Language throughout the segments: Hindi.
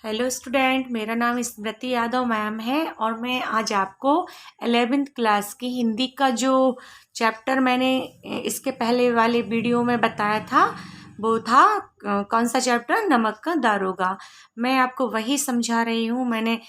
हेलो स्टूडेंट, मेरा नाम स्मृति यादव मैम है और मैं आज आपको 11th क्लास की हिंदी का जो चैप्टर मैंने इसके पहले वाले वीडियो में बताया था वो था कौन सा चैप्टर, नमक का दारोगा। मैं आपको वही समझा रही हूँ। मैंने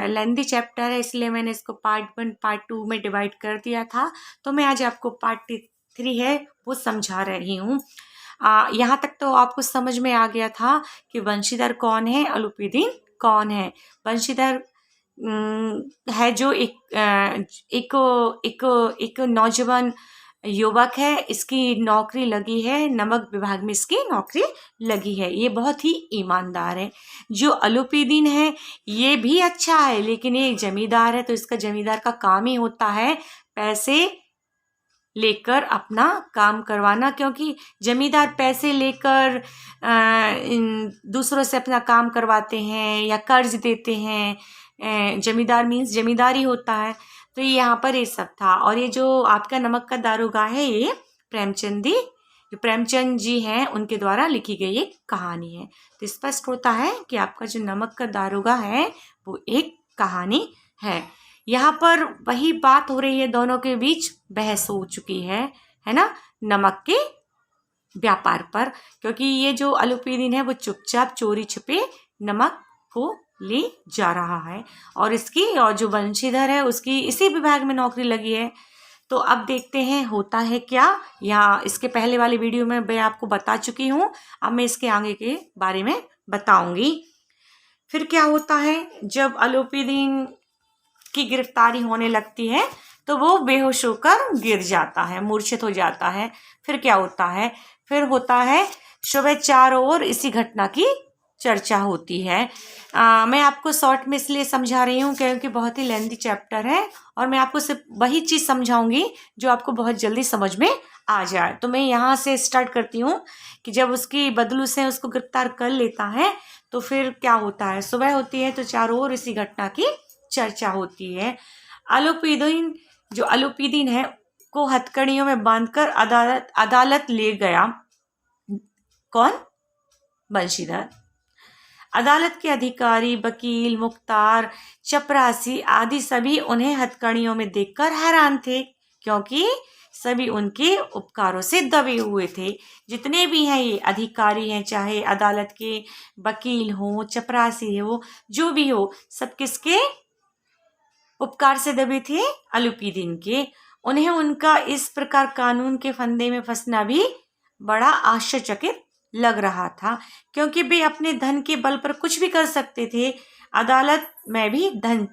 लेंथी चैप्टर है इसलिए मैंने इसको पार्ट 1 पार्ट 2 में डिवाइड कर दिया था, तो मैं आज आपको पार्ट 3 है वो समझा रही हूँ। यहाँ तक तो आपको समझ में आ गया था कि वंशीधर कौन है, अलोपीदीन कौन है। वंशीधर है जो एक एक नौजवान युवक है। इसकी नौकरी लगी है, नमक विभाग में इसकी नौकरी लगी है। ये बहुत ही ईमानदार है। जो अलोपीदीन है ये भी अच्छा है, लेकिन ये जमींदार है तो इसका जमींदार का काम ही होता है पैसे लेकर अपना काम करवाना, क्योंकि जमींदार पैसे लेकर दूसरों से अपना काम करवाते हैं या कर्ज देते हैं। जमींदार मीन्स जमींदारी होता है। तो ये यहाँ पर ये सब था। और ये जो आपका नमक का दारोगा है ये प्रेमचंद जी हैं, उनके द्वारा लिखी गई एक कहानी है। तो स्पष्ट होता है कि आपका जो नमक का दारोगा है वो एक कहानी है। यहाँ पर वही बात हो रही है, दोनों के बीच बहस हो चुकी है ना, नमक के व्यापार पर। क्योंकि ये जो अलोपीदीन है वो चुपचाप चोरी छिपे नमक को ले जा रहा है और जो वंशीधर है उसकी इसी विभाग में नौकरी लगी है। तो अब देखते हैं होता है क्या। यहाँ इसके पहले वाले वीडियो में मैं आपको बता चुकी हूँ, अब मैं इसके आगे के बारे में बताऊंगी। फिर क्या होता है, जब अलोपीदीन की गिरफ्तारी होने लगती है तो वो बेहोश होकर गिर जाता है, मूर्छित हो जाता है। फिर क्या होता है, फिर होता है सुबह चारों ओर इसी घटना की चर्चा होती है। मैं आपको शॉर्ट में इसलिए समझा रही हूँ क्योंकि बहुत ही लेंथी चैप्टर है और मैं आपको सिर्फ वही चीज़ समझाऊंगी जो आपको बहुत जल्दी समझ में आ जाए। तो मैं यहाँ से स्टार्ट करती हूँ कि जब उसकी बदलू से उसको गिरफ्तार कर लेता है तो फिर क्या होता है, सुबह होती है तो चारों ओर इसी घटना की चर्चा होती है। जो अलोपीदीन है को हथकड़ियों में बांधकर अदालत ले गया। कौन? बंशीधर। अदालत के अधिकारी, वकील, मुख्तार, चपरासी आदि सभी उन्हें हथकड़ियों में देखकर हैरान थे, क्योंकि सभी उनके उपकारों से दबे हुए थे। जितने भी हैं ये अधिकारी हैं, चाहे अदालत के वकील हो, चपरासी हो, जो भी हो, सब किसके उपकार से दबे थे? अलोपीदीन के। उन्हें उनका इस प्रकार कानून के फंदे में फंसना भी बड़ा आश्चर्यचकित लग रहा था, क्योंकि वे अपने धन के बल पर कुछ भी कर सकते थे। अदालत में भी धन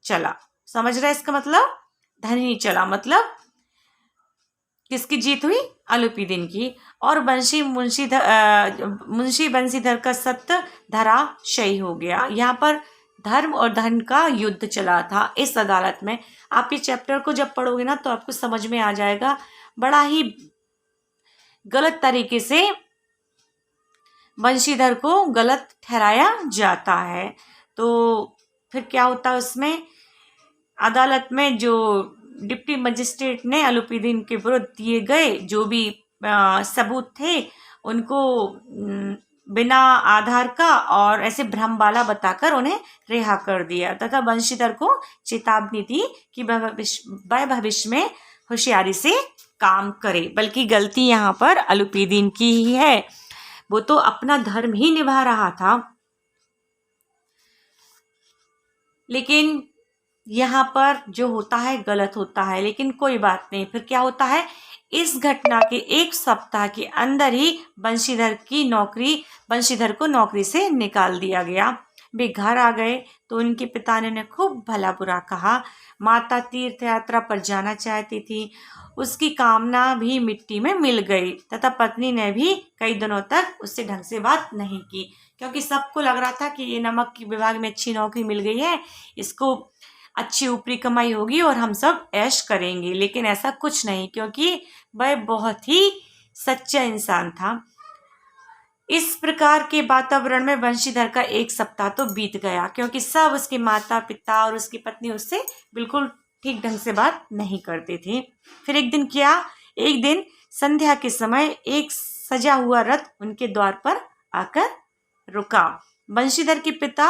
चला। समझ रहे इसका मतलब? धन ही चला, मतलब किसकी जीत हुई? अलोपीदीन की। और मुंशी बंशीधर का सत्य धराशायी हो गया। यहाँ पर धर्म और धन का युद्ध चला था इस अदालत में। आप ये चैप्टर को जब पढ़ोगे ना तो आपको समझ में आ जाएगा। बड़ा ही गलत तरीके से बंशीधर को गलत ठहराया जाता है। तो फिर क्या होता है, उसमें अदालत में जो डिप्टी मजिस्ट्रेट ने अलोपीदीन के विरुद्ध दिए गए जो भी सबूत थे उनको बिना आधार का और ऐसे भ्रमवाला बताकर उन्हें रिहा कर दिया तथा बंशीधर को चेतावनी दी कि वह भविष्य में होशियारी से काम करे। बल्कि गलती यहाँ पर अलोपीदीन की ही है, वो तो अपना धर्म ही निभा रहा था। लेकिन यहाँ पर जो होता है गलत होता है, लेकिन कोई बात नहीं। फिर क्या होता है, इस घटना के एक सप्ताह के अंदर ही बंशीधर को नौकरी से निकाल दिया गया। वे घर आ गए तो उनके पिता ने उन्हें खूब भला बुरा कहा। माता तीर्थ यात्रा पर जाना चाहती थी, उसकी कामना भी मिट्टी में मिल गई तथा पत्नी ने भी कई दिनों तक उससे ढंग से बात नहीं की, क्योंकि सबको लग रहा था कि ये नमक के विभाग में अच्छी नौकरी मिल गई है, इसको अच्छी ऊपरी कमाई होगी और हम सब ऐश करेंगे। लेकिन ऐसा कुछ नहीं, क्योंकि वह बहुत ही सच्चा इंसान था। इस प्रकार के वातावरण में बंशीधर का एक सप्ताह तो बीत गया, क्योंकि सब उसके माता पिता और उसकी पत्नी उससे बिल्कुल ठीक ढंग से बात नहीं करते थे। फिर एक दिन संध्या के समय एक सजा हुआ रथ उनके द्वार पर आकर रुका। बंशीधर के पिता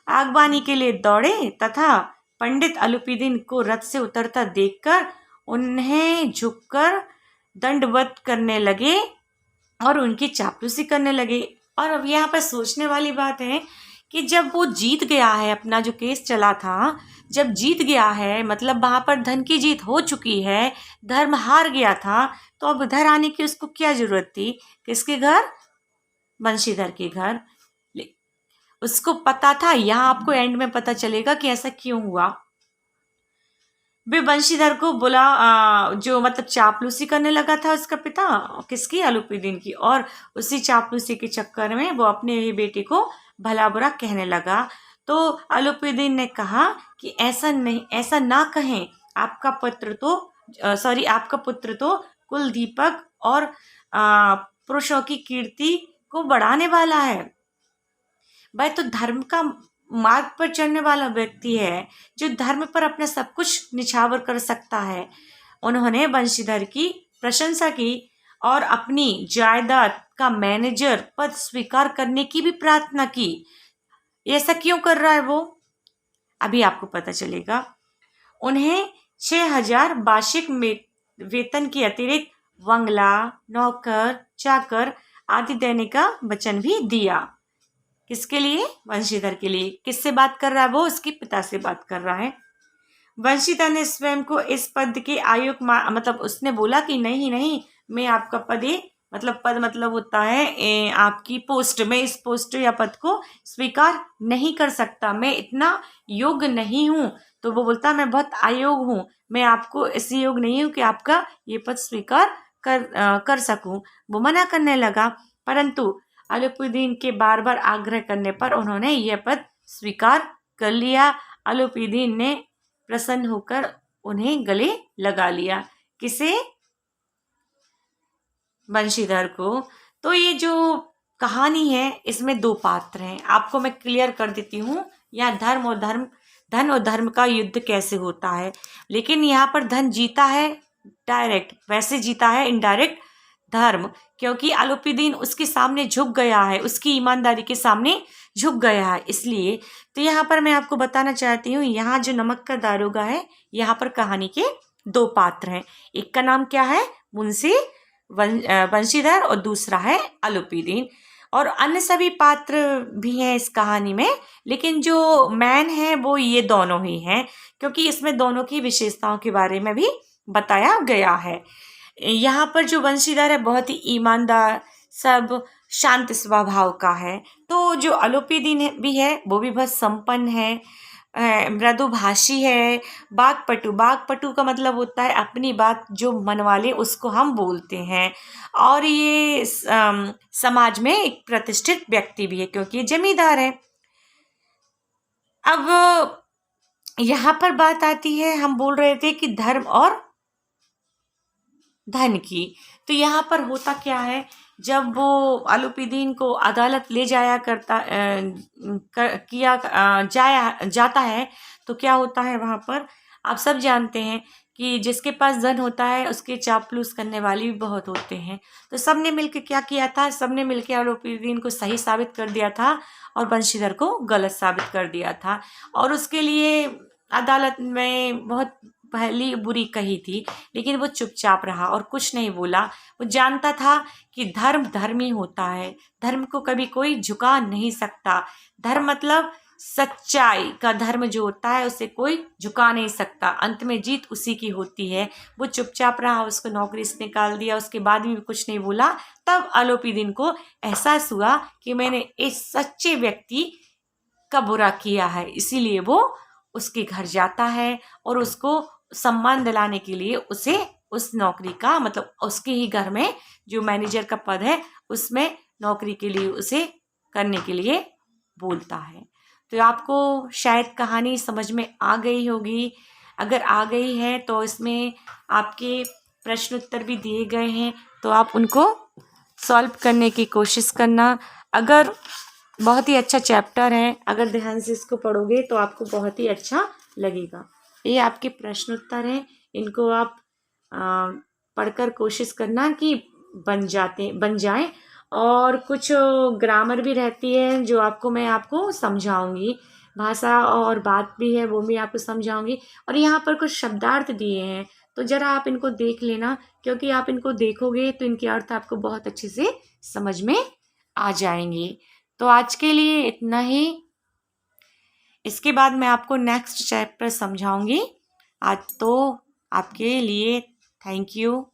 आगवानी के लिए दौड़े तथा पंडित अलूपीदीन को रथ से उतरता देखकर उन्हें झुककर दंडवत करने लगे और उनकी चापलूसी करने लगे। और अब यहाँ पर सोचने वाली बात है कि जब वो जीत गया है, अपना जो केस चला था, जब जीत गया है मतलब वहाँ पर धन की जीत हो चुकी है, धर्म हार गया था, तो अब उधर आने की उसको क्या जरूरत थी? किसके घर? बंशीधर के घर। उसको पता था, यहाँ आपको एंड में पता चलेगा कि ऐसा क्यों हुआ। वे बंशीधर को बोला जो मतलब चापलूसी करने लगा था उसका पिता, किसकी? अलूपीदीन की। और उसी चापलूसी के चक्कर में वो अपने ही बेटे को भला बुरा कहने लगा। तो अलूपीदीन ने कहा कि ऐसा नहीं, ऐसा ना कहें, आपका पुत्र तो कुल दीपक और पुरुषों की कीर्ति को बढ़ाने वाला है। वह तो धर्म का मार्ग पर चलने वाला व्यक्ति है, जो धर्म पर अपना सब कुछ निछावर कर सकता है। उन्होंने बंशीधर की प्रशंसा की और अपनी जायदाद का मैनेजर पद स्वीकार करने की भी प्रार्थना की। ऐसा क्यों कर रहा है वो? अभी आपको पता चलेगा। उन्हें 6,000 वार्षिक वेतन के अतिरिक्त बंगला, नौकर, चाकर आदि देने का वचन भी दिया। किसके लिए? बंशीधर के लिए। किससे बात कर रहा है वो? उसके पिता से बात कर रहा है। बंशीधर ने स्वयं को इस पद के आयुक्त मतलब उसने बोला कि नहीं नहीं, मैं आपका पद मतलब होता है आपकी पोस्ट, मैं इस पोस्ट या पद को स्वीकार नहीं कर सकता, मैं इतना योग्य नहीं हूँ। तो वो बोलता मैं बहुत अयोग्य हूँ, मैं आपको ऐसी योग्य नहीं हूँ कि आपका ये पद स्वीकार कर सकूँ। वो मना करने लगा, परंतु अलूपीदीन के बार बार आग्रह करने पर उन्होंने यह पद स्वीकार कर लिया। अलूपीदीन ने प्रसन्न होकर उन्हें गले लगा लिया। किसे? बंशीधर को। तो ये जो कहानी है इसमें 2 पात्र हैं, आपको मैं क्लियर कर देती हूँ। यहाँ धन और धर्म का युद्ध कैसे होता है। लेकिन यहाँ पर धन जीता है डायरेक्ट, वैसे जीता है इनडायरेक्ट धर्म, क्योंकि अलूपीदीन उसके सामने झुक गया है, उसकी ईमानदारी के सामने झुक गया है, इसलिए। तो यहाँ पर मैं आपको बताना चाहती हूँ, यहाँ जो नमक का दारोगा है, यहाँ पर कहानी के 2 पात्र हैं। एक का नाम क्या है? मुंशी बंशीधर, और दूसरा है अलूपीदीन। और अन्य सभी पात्र भी हैं इस कहानी में, लेकिन जो मैन है वो ये दोनों ही हैं, क्योंकि इसमें दोनों की विशेषताओं के बारे में भी बताया गया है। यहाँ पर जो बंशीधर है बहुत ही ईमानदार, सब शांत स्वभाव का है। तो जो अलूपीदीन भी है वो भी बहुत संपन्न है, मृदुभाषी है, बागपटु का मतलब होता है अपनी बात जो मन वाले उसको हम बोलते हैं। और ये समाज में एक प्रतिष्ठित व्यक्ति भी है, क्योंकि ये जमींदार है। अब यहाँ पर बात आती है, हम बोल रहे थे कि धर्म और धन की। तो यहाँ पर होता क्या है, जब वो अलूपीदीन को अदालत ले जाया जाता है, तो क्या होता है वहाँ पर? आप सब जानते हैं कि जिसके पास धन होता है उसके चापलूस करने वाले भी बहुत होते हैं। तो सबने मिलकर क्या किया था? सबने मिलकर अलूपीदीन को सही साबित कर दिया था और बंशीधर को गलत साबित कर दिया था। और उसके लिए अदालत में बहुत पहली बुरी कही थी, लेकिन वो चुपचाप रहा और कुछ नहीं बोला। वो जानता था कि धर्म धर्म ही होता है, धर्म को कभी कोई झुका नहीं सकता। धर्म मतलब सच्चाई का धर्म जो होता है उसे कोई झुका नहीं सकता, अंत में जीत उसी की होती है। वो चुपचाप रहा, उसको नौकरी से निकाल दिया, उसके बाद भी कुछ नहीं बोला। तब अलूपीदीन को एहसास हुआ कि मैंने इस सच्चे व्यक्ति का बुरा किया है, इसीलिए वो उसके घर जाता है और उसको सम्मान दिलाने के लिए उसे उस नौकरी का मतलब उसके ही घर में जो मैनेजर का पद है उसमें नौकरी के लिए उसे करने के लिए बोलता है। तो आपको शायद कहानी समझ में आ गई होगी। अगर आ गई है तो इसमें आपके प्रश्न उत्तर भी दिए गए हैं, तो आप उनको सॉल्व करने की कोशिश करना। अगर बहुत ही अच्छा चैप्टर है, अगर ध्यान से इसको पढ़ोगे तो आपको बहुत ही अच्छा लगेगा। ये आपके प्रश्न उत्तर हैं, इनको आप पढ़कर कोशिश करना कि बन जाएं। और कुछ ग्रामर भी रहती है जो मैं आपको समझाऊंगी। भाषा और बात भी है वो भी आपको समझाऊंगी। और यहाँ पर कुछ शब्दार्थ दिए हैं, तो ज़रा आप इनको देख लेना, क्योंकि आप इनको देखोगे तो इनके अर्थ आपको बहुत अच्छे से समझ में आ जाएंगे। तो आज के लिए इतना ही। इसके बाद मैं आपको नेक्स्ट चैप्टर समझाऊंगी। आज तो आपके लिए थैंक यू।